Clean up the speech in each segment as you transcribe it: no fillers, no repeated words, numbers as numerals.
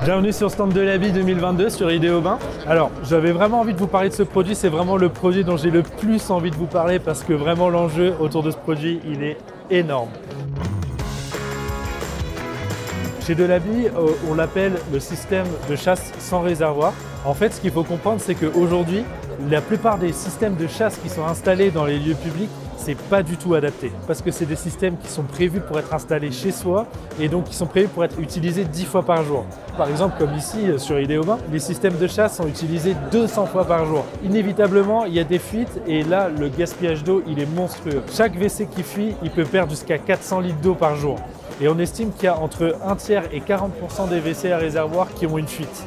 Bienvenue sur Stand Delaby 2022 sur Ideobain. Alors, j'avais vraiment envie de vous parler de ce produit, c'est vraiment le produit dont j'ai le plus envie de vous parler parce que vraiment l'enjeu autour de ce produit, il est énorme. Chez Delaby, on l'appelle le système de chasse sans réservoir. En fait, ce qu'il faut comprendre, c'est qu'aujourd'hui, la plupart des systèmes de chasse qui sont installés dans les lieux publics, c'est pas du tout adapté. Parce que c'est des systèmes qui sont prévus pour être installés chez soi et donc qui sont prévus pour être utilisés 10 fois par jour. Par exemple, comme ici sur Ideobain, les systèmes de chasse sont utilisés 200 fois par jour. Inévitablement, il y a des fuites et là, le gaspillage d'eau, il est monstrueux. Chaque WC qui fuit, il peut perdre jusqu'à 400 litres d'eau par jour. Et on estime qu'il y a entre 1 tiers et 40% des WC à réservoir qui ont une fuite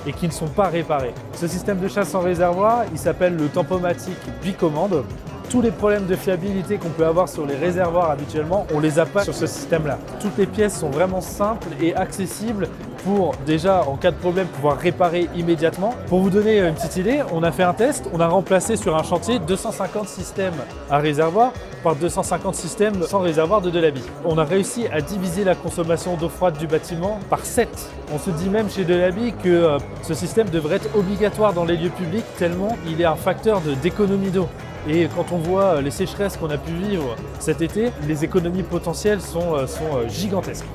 et qui ne sont pas réparés. Ce système de chasse en réservoir, il s'appelle le Tempomatic bicommande. Tous les problèmes de fiabilité qu'on peut avoir sur les réservoirs habituellement, on ne les a pas sur ce système-là. Toutes les pièces sont vraiment simples et accessibles pour déjà, en cas de problème, pouvoir réparer immédiatement. Pour vous donner une petite idée, on a fait un test, on a remplacé sur un chantier 250 systèmes à réservoir par 250 systèmes sans réservoir de Delaby. On a réussi à diviser la consommation d'eau froide du bâtiment par 7. On se dit même chez Delaby que ce système devrait être obligatoire dans les lieux publics tellement il est un facteur d'économie d'eau. Et quand on voit les sécheresses qu'on a pu vivre cet été, les économies potentielles sont gigantesques.